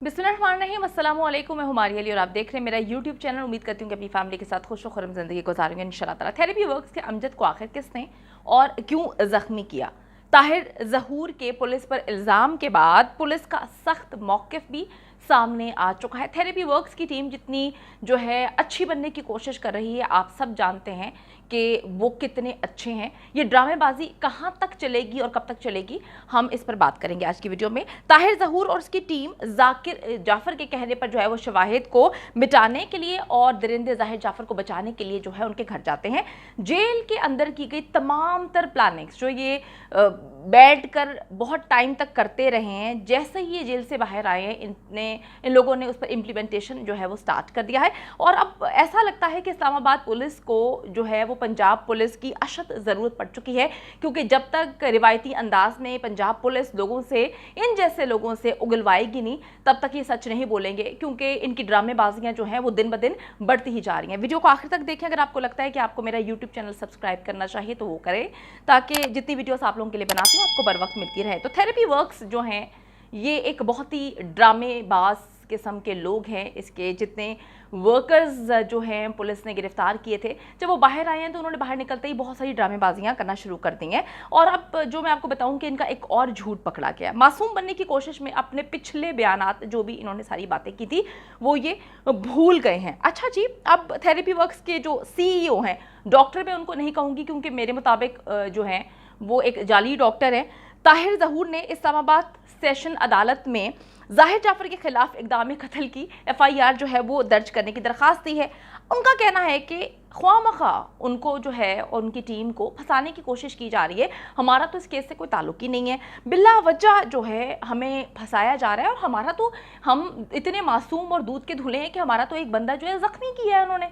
बिस्मिल्लाहिर्रहमानिर्रहीम, अस्सलाम वालेकुम। मैं हुमारी अली और आप देख रहे हैं मेरा यूट्यूब चैनल। उम्मीद करती हूँ कि अपनी फैमिली के साथ खुश खुरम ज़िंदगी गुजारेंगे इंशाल्लाह ताला। थेरेपी वर्क्स के अमजद को आखिर किसने और क्यों ज़ख्मी किया? ताहिर ज़हूर के पुलिस पर इल्ज़ाम के बाद पुलिस का सख्त मौक़िफ़ भी सामने आ चुका है। थेरेपी वर्क्स की टीम जितनी जो है अच्छी बनने की कोशिश कर रही है, आप सब जानते हैं कि वो कितने अच्छे हैं। ये ड्रामेबाजी कहाँ तक चलेगी और कब तक चलेगी, हम इस पर बात करेंगे आज की वीडियो में। ताहिर ज़हूर और उसकी टीम जाकिर जाफ़र के कहने पर जो है वो शवाहिद को मिटाने के लिए और दरिंदे ज़ाहिर जाफ़र को बचाने के लिए जो है उनके घर जाते हैं। जेल के अंदर की गई तमाम तर प्लानिंग्स जो ये बैठ कर बहुत टाइम तक करते रहे हैं, जैसे ही ये जेल से बाहर आए हैं इन लोगों ने उस पर इम्प्लीमेंटेशन जो है वो स्टार्ट कर दिया है। और अब ऐसा लगता है कि इस्लामाबाद पुलिस को जो है वो पंजाब पुलिस की अशद ज़रूरत पड़ चुकी है, क्योंकि जब तक रिवायती अंदाज में पंजाब पुलिस लोगों से, इन जैसे लोगों से उगलवाएगी नहीं, तब तक ये सच नहीं बोलेंगे, क्योंकि इनकी ड्रामेबाजियाँ जो हैं वो दिन ब दिन बढ़ती ही जा रही हैं। वीडियो को आखिर तक देखें। अगर आपको लगता है कि आपको मेरा यूट्यूब चैनल सब्सक्राइब करना चाहिए तो वो करें, ताकि जितनी वीडियोस आप लोगों के लिए बनाती हूँ आपको बर वक्त मिलती रहे। तो थेरेपी वर्क्स जो हैं ये एक बहुत ही ड्रामेबाज किस्म के लोग हैं। इसके जितने वर्कर्स जो हैं पुलिस ने गिरफ्तार किए थे, जब वो बाहर आए हैं तो उन्होंने बाहर निकलते ही बहुत सारी ड्रामेबाजियां करना शुरू कर दी हैं। और अब जो मैं आपको बताऊं कि इनका एक और झूठ पकड़ा गया। मासूम बनने की कोशिश में अपने पिछले बयानात जो भी इन्होंने सारी बातें की थी वो ये भूल गए हैं। अच्छा जी, अब थेरेपी वर्क्स के जो CEO हैं, डॉक्टर मैं उनको नहीं कहूँगी क्योंकि मेरे मुताबिक जो हैं वो एक जाली डॉक्टर हैं। ताहिर ज़हूर ने इस्लामाबाद सेशन अदालत में ज़ाहिर जाफ़र के खिलाफ इक़दाम कत्ल की FIR जो है वो दर्ज करने की दरख्वास्त दी है। उनका कहना है कि ख्वामखा उनको जो है और उनकी टीम को फंसाने की कोशिश की जा रही है। हमारा तो इस केस से कोई ताल्लुक ही नहीं है, बिला वजह जो है हमें फंसाया जा रहा है। और हमारा तो, हम इतने मासूम और दूध के धुले हैं कि हमारा तो एक बंदा जो है ज़ख्मी किया है उन्होंने।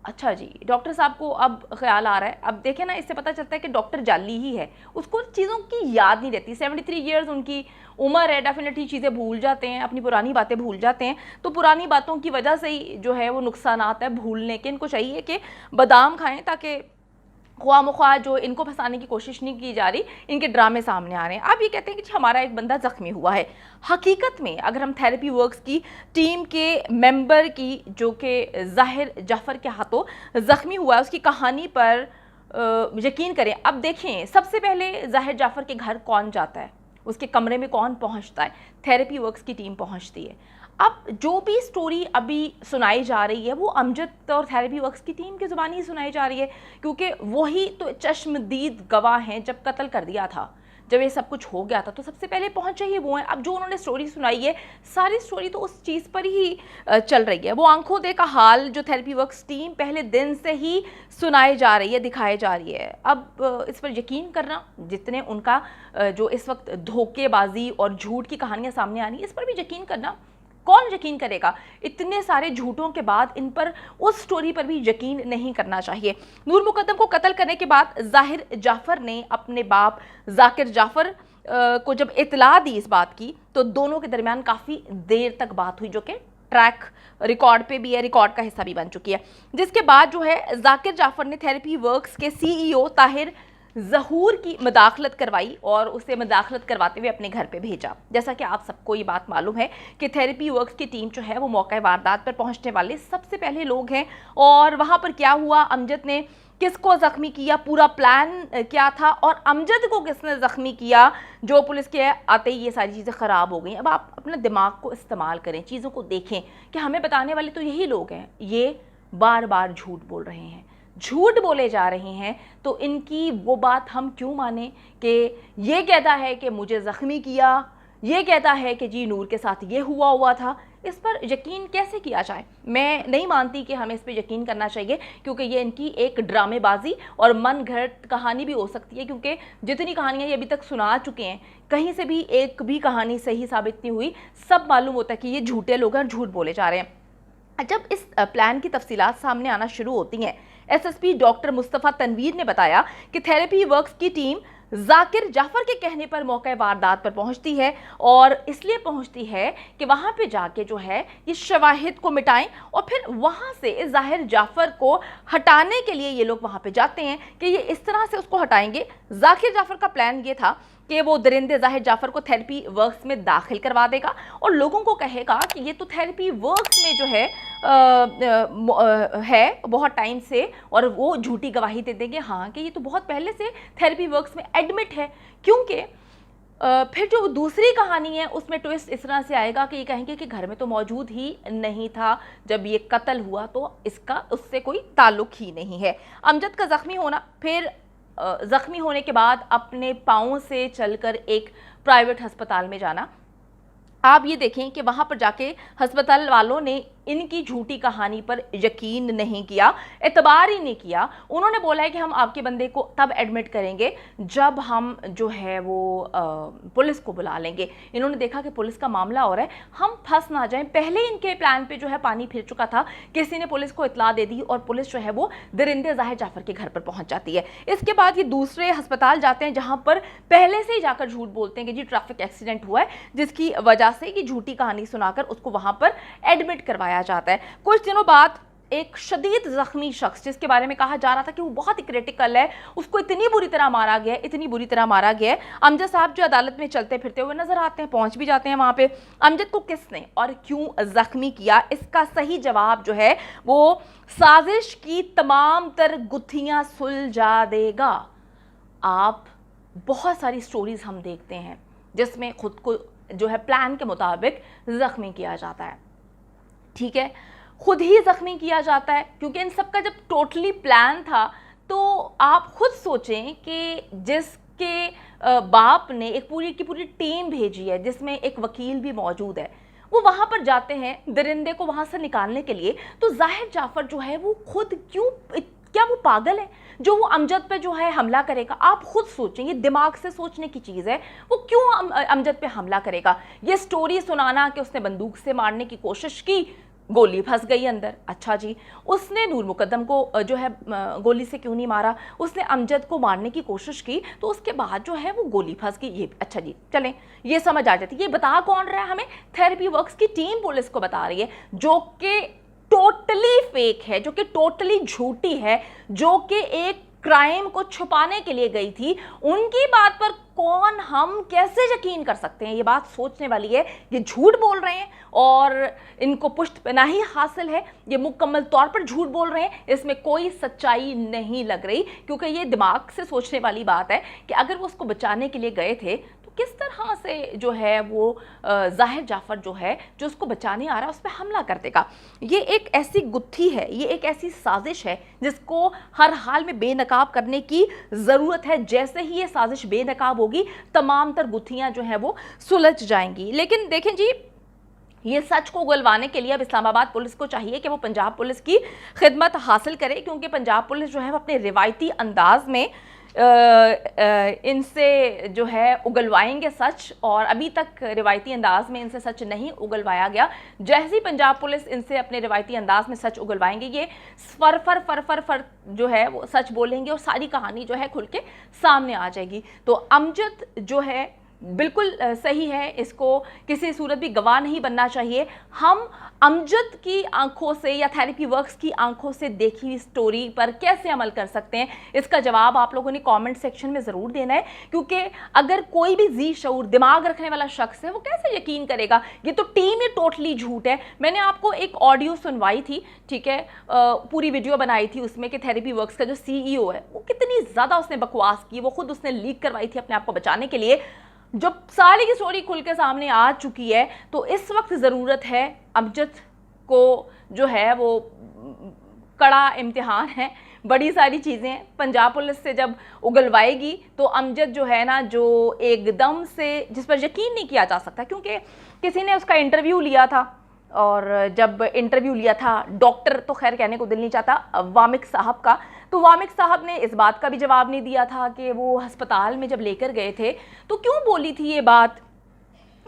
अच्छा जी, डॉक्टर साहब को अब ख्याल आ रहा है। अब देखें ना, इससे पता चलता है कि डॉक्टर जाली ही है, उसको चीज़ों की याद नहीं रहती। 73 ईयर्स उनकी उम्र है, डेफिनेटली चीज़ें भूल जाते हैं, अपनी पुरानी बातें भूल जाते हैं। तो पुरानी बातों की वजह से ही जो है वो नुकसान आता है भूलने के। इनको चाहिए कि बादाम खाएं ताकि ख्वामख्वाह जो इनको फंसाने की कोशिश नहीं की जा रही, इनके ड्रामे सामने आ रहे हैं। अब ये कहते हैं कि हमारा एक बंदा ज़ख्मी हुआ है। हकीकत में अगर हम थेरेपी वर्क्स की टीम के मेंबर की, जो कि ज़ाहिर जाफ़र के हाथों ज़ख्मी हुआ है, उसकी कहानी पर यकीन करें। अब देखें, सबसे पहले ज़ाहिर जाफ़र के घर कौन जाता है, उसके कमरे में कौन पहुंचता है? थेरेपी वर्क्स की टीम पहुंचती है। अब जो भी स्टोरी अभी सुनाई जा रही है वो अमजद और थेरेपी वर्क्स की टीम की ज़ुबानी ही सुनाई जा रही है, क्योंकि वही तो चश्मदीद गवाह हैं। जब कत्ल कर दिया था, जब ये सब कुछ हो गया था, तो सबसे पहले पहुंचे ही वो हैं। अब जो उन्होंने स्टोरी सुनाई है, सारी स्टोरी तो उस चीज़ पर ही चल रही है। वो आंखों देखा हाल जो थेरेपी वर्क्स टीम पहले दिन से ही सुनाई जा रही है, दिखाई जा रही है। अब इस पर यकीन करना, जितने उनका जो इस वक्त धोखेबाजी और झूठ की कहानियाँ सामने आ रही है, इस पर भी यकीन करना। कौन यकीन करेगा? इतने सारे झूठों के बाद इन पर, उस स्टोरी पर भी यकीन नहीं करना चाहिए। नूर मुकद्दम को कत्ल करने के बाद ज़ाहिर जाफ़र ने अपने बाप जाकिर जाफ़र को जब इत्तला दी इस बात की, तो दोनों के दरमियान काफ़ी देर तक बात हुई, जो कि ट्रैक रिकॉर्ड पे भी है, रिकॉर्ड का हिस्सा भी बन चुकी है। जिसके बाद जो है जाकिर जाफ़र ने थेरेपी वर्क्स के CEO ताहिर ज़हूर की मदाखलत करवाई और उसे मदाखलत करवाते हुए अपने घर पे भेजा। जैसा कि आप सबको ये बात मालूम है कि थेरेपी वर्क्स की टीम जो है वो मौका वारदात पर पहुंचने वाले सबसे पहले लोग हैं। और वहाँ पर क्या हुआ, अमजद ने किसको ज़ख्मी किया, पूरा प्लान क्या था, और अमजद को किसने ज़ख्मी किया, जो पुलिस के आते ही ये सारी चीज़ें ख़राब हो गई। अब आप अपने दिमाग को इस्तेमाल करें, चीज़ों को देखें कि हमें बताने वाले तो यही लोग हैं। ये बार बार झूठ बोल रहे हैं, झूठ बोले जा रहे हैं, तो इनकी वो बात हम क्यों माने कि ये कहता है कि मुझे ज़ख्मी किया, ये कहता है कि जी नूर के साथ ये हुआ था। इस पर यकीन कैसे किया जाए? मैं नहीं मानती कि हमें इस पर यकीन करना चाहिए, क्योंकि ये इनकी एक ड्रामेबाजी और मन घड़त कहानी भी हो सकती है। क्योंकि जितनी कहानियाँ ये अभी तक सुना चुके हैं, कहीं से भी एक भी कहानी सही साबित नहीं हुई। सब मालूम होता है कि ये झूठे लोग हैं और झूठ बोले जा रहे हैं। जब इस प्लान की तफसीलात सामने आना शुरू होती हैं, SSP डॉक्टर मुस्तफ़ा तनवीर ने बताया कि थेरेपी वर्क्स की टीम जाकिर जाफ़र के कहने पर मौके वारदात पर पहुंचती है, और इसलिए पहुंचती है कि वहां पे जाके जो है ये शवाहिद को मिटाएं, और फिर वहां से ज़ाहिर जाफ़र को हटाने के लिए ये लोग वहां पे जाते हैं कि ये इस तरह से उसको हटाएंगे। जाकिर जाफ़र का प्लान ये था کہ वो दरिंदे ज़ाहिर जाफ़र को थेरेपी वर्क्स में दाखिल करवा देगा और लोगों को कहेगा कि ये तो थेरेपी वर्क्स में जो है बहुत टाइम से, और वो झूठी गवाही दे देंगे हाँ कि ये तो बहुत पहले से थेरेपी वर्क्स में एडमिट है। क्योंकि फिर जो दूसरी कहानी है उसमें ट्विस्ट इस तरह से आएगा कि ये कहेंगे कि घर में तो मौजूद ही नहीं था जब ये कत्ल हुआ, तो इसका उससे कोई ताल्लुक ही नहीं है। अमजद का ज़ख्मी होना, फिर ज़ख्मी होने के बाद अपने पाँव से चलकर एक प्राइवेट अस्पताल में जाना। आप ये देखें कि वहाँ पर जाके अस्पताल वालों ने इनकी झूठी कहानी पर यकीन नहीं किया, एतबार ही नहीं किया। उन्होंने बोला है कि हम आपके बंदे को तब एडमिट करेंगे जब हम जो है वो पुलिस को बुला लेंगे। इन्होंने देखा कि पुलिस का मामला हो रहा है, हम फंस ना जाएं। पहले इनके प्लान पे जो है पानी फिर चुका था, किसी ने पुलिस को इतला दे दी और पुलिस जो है वो दरिंदे ज़ाहिर जाफ़र के घर पर पहुँच जाती है। इसके बाद ये दूसरे अस्पताल जाते हैं जहाँ पर पहले से ही जाकर झूठ बोलते हैं कि जी ट्रैफिक एक्सीडेंट हुआ है, जिसकी वजह से ये झूठी कहानी सुनाकर उसको वहाँ पर एडमिट करवाया जाता है। कुछ दिनों बाद एक शदीद जख्मी शख्स, जिसके बारे में कहा जा रहा था कि वो बहुत ही क्रिटिकल है, उसको इतनी बुरी तरह मारा गया है, इतनी बुरी तरह मारा गया है। अमजद साहब जो अदालत में चलते फिरते हुए नजर आते हैं, पहुंच भी जाते हैं वहां पे। अमजद को किसने और क्यों जख्मी किया, इसका सही जवाब जो है वो साजिश की तमाम तर गुत्थियां सुलझा देगा। आप बहुत सारी स्टोरीज हम देखते हैं जिसमें खुद को जो है प्लान के मुताबिक जख्मी किया जाता है, ठीक है, खुद ही जख्मी किया जाता है, क्योंकि इन सब का जब टोटली प्लान था तो आप खुद सोचें कि जिसके बाप ने एक पूरी की पूरी टीम भेजी है जिसमें एक वकील भी मौजूद है, वो वहाँ पर जाते हैं दरिंदे को वहाँ से निकालने के लिए, तो ज़ाहिर जाफ़र जो है वो खुद क्यों, क्या वो पागल है जो वो अमजद पे जो है हमला करेगा? आप खुद सोचें, ये दिमाग से सोचने की चीज़ है, वो क्यों अमजद पे हमला करेगा? ये स्टोरी सुनाना कि उसने बंदूक से मारने की कोशिश की, गोली फंस गई अंदर, अच्छा जी, उसने नूर मुकद्दम को जो है गोली से क्यों नहीं मारा, उसने अमजद को मारने की कोशिश की तो उसके बाद जो है वो गोली फंस गई, ये अच्छा जी चलें, ये समझ आ जाती है। ये बता कौन रहा है हमें? थेरेपी वर्क्स की टीम पुलिस को बता रही है, जो कि टोटली फेक है, जो कि टोटली झूठी है, जो कि एक क्राइम को छुपाने के लिए गई थी। उनकी बात पर कौन, हम कैसे यकीन कर सकते हैं? ये बात सोचने वाली है। ये झूठ बोल रहे हैं और इनको पुष्टपनाही हासिल है, ये मुकम्मल तौर पर झूठ बोल रहे हैं, इसमें कोई सच्चाई नहीं लग रही, क्योंकि ये दिमाग से सोचने वाली बात है कि अगर वो उसको बचाने के लिए गए थे तो किस तरह से जो है वो ज़ाहिर जाफ़र जो है जो उसको बचाने आ रहा है उस पर हमला कर देगा। ये एक ऐसी गुत्थी है, ये एक ऐसी साजिश है जिसको हर हाल में बेनकाब करने की ज़रूरत है। जैसे ही ये साजिश बेनकाब होगी तमाम तर गुत्थियाँ जो हैं वो सुलझ जाएंगी। लेकिन देखें जी, ये सच को उगलवाने के लिए अब इस्लामाबाद पुलिस को चाहिए कि वो पंजाब पुलिस की खिदमत हासिल करे, क्योंकि पंजाब पुलिस जो है वो अपने रिवायती अंदाज में इनसे जो है उगलवाएंगे सच, और अभी तक रिवायती अंदाज में इनसे सच नहीं उगलवाया गया। जैसे ही पंजाब पुलिस इनसे अपने रिवायती अंदाज में सच उगलवाएंगे, ये फर जो है वो सच बोलेंगे और सारी कहानी जो है खुल के सामने आ जाएगी। तो अमजद जो है बिल्कुल सही है, इसको किसी सूरत भी गवाह नहीं बनना चाहिए। हम अमजद की आंखों से या थेरेपी वर्क्स की आंखों से देखी हुई स्टोरी पर कैसे अमल कर सकते हैं, इसका जवाब आप लोगों ने कमेंट सेक्शन में ज़रूर देना है, क्योंकि अगर कोई भी जी शऊर दिमाग रखने वाला शख्स है वो कैसे यकीन करेगा? ये तो टीम ही टोटली झूठ है। मैंने आपको एक ऑडियो सुनवाई थी, ठीक है, पूरी वीडियो बनाई थी उसमें कि थेरेपी वर्क्स का जो CEO है वो कितनी ज़्यादा उसने बकवास की, वो खुद उसने लीक करवाई थी अपने आप को बचाने के लिए। जब सारी की स्टोरी खुल के सामने आ चुकी है तो इस वक्त ज़रूरत है अमजद को जो है वो कड़ा इम्तिहान है, बड़ी सारी चीज़ें पंजाब पुलिस से जब उगलवाएगी तो अमजद जो है ना, जो एकदम से जिस पर यकीन नहीं किया जा सकता, क्योंकि किसी ने उसका इंटरव्यू लिया था, और जब इंटरव्यू लिया था डॉक्टर तो खैर कहने को दिल नहीं चाहता, वामिक साहब का, तो वामिक साहब ने इस बात का भी जवाब नहीं दिया था कि वो अस्पताल में जब लेकर गए थे तो क्यों बोली थी ये बात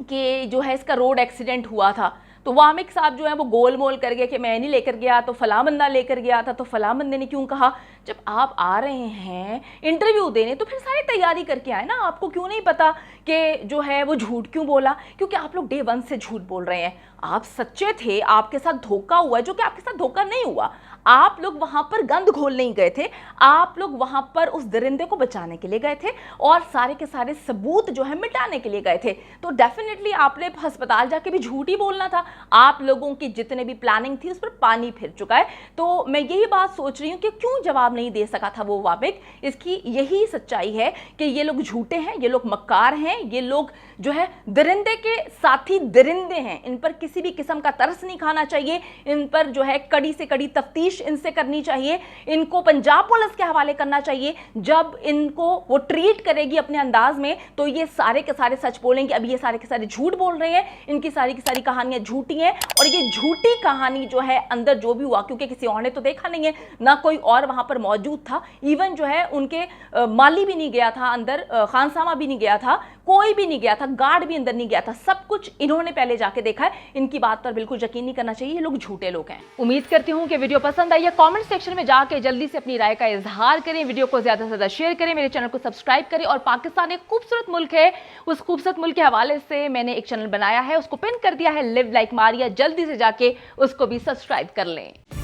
कि जो है इसका रोड एक्सीडेंट हुआ था। तो वामिक साहब जो है वो गोल मोल कर गए कि मैं नहीं लेकर गया, तो फलां बंदा लेकर गया था, तो फलां बंदे ने क्यों कहा। जब आप आ रहे हैं इंटरव्यू देने तो फिर सारी तैयारी करके आए ना, आपको क्यों नहीं पता कि जो है वो झूठ क्यों बोला? क्योंकि आप लोग डे 1 से झूठ बोल रहे हैं। आप सच्चे थे, आपके साथ धोखा हुआ है, जो कि आपके साथ धोखा नहीं हुआ, आप लोग वहां पर गंद घोलने ही गए थे, आप लोग वहां पर उस दरिंदे को बचाने के लिए गए थे और सारे के सारे सबूत जो है मिटाने के लिए गए थे। तो डेफिनेटली आपने अस्पताल जाके भी झूठ ही बोलना था। आप लोगों की जितने भी प्लानिंग थी उस पर पानी फिर चुका है। तो मैं यही बात सोच रही हूँ कि क्यों जवाब नहीं दे सका था वो वाबिक। इसकी यही सच्चाई है कि ये लोग झूठे हैं, ये लोग मक्कार हैं, ये लोग जो है दरिंदे के साथी दरिंदे हैं। इन पर किसी भी किस्म का तरस नहीं खाना चाहिए, इन पर जो है कड़ी से कड़ी तफ्तीश इनसे करनी चाहिए, इनको पंजाब पुलिस के हवाले करना चाहिए। जब इनको वो ट्रीट करेगी अपने अंदाज में तो ये सारे के सारे सच बोलेंगे। अभी ये सारे के सारे झूठ बोल रहे हैं, इनकी सारी की सारी कहानियां झूठी हैं और ये झूठी कहानी जो है अंदर जो भी हुआ, क्योंकि किसी और ने तो देखा नहीं है, ना कोई और वहां पर मौजूद था, इवन जो है उनके माली भी नहीं गया था अंदर, खानसामा भी नहीं गया था, कोई भी नहीं गया था, गार्ड भी अंदर नहीं गया था, सब कुछ इन्होंने पहले जाके देखा है। इनकी बात पर बिल्कुल यकीन नहीं करना चाहिए, ये लोग झूठे लोग हैं। उम्मीद करती हूं कि वीडियो पसंद आई है। कमेंट सेक्शन में जाके जल्दी से अपनी राय का इजहार करें, वीडियो को ज्यादा से ज्यादा शेयर करें, मेरे चैनल को सब्सक्राइब करें। और पाकिस्तान एक खूबसूरत मुल्क है, उस खूबसूरत मुल्क के हवाले से मैंने एक चैनल बनाया है, उसको पिन कर दिया है, लिव लाइक मारिया, जल्दी से जाके उसको भी सब्सक्राइब कर लें।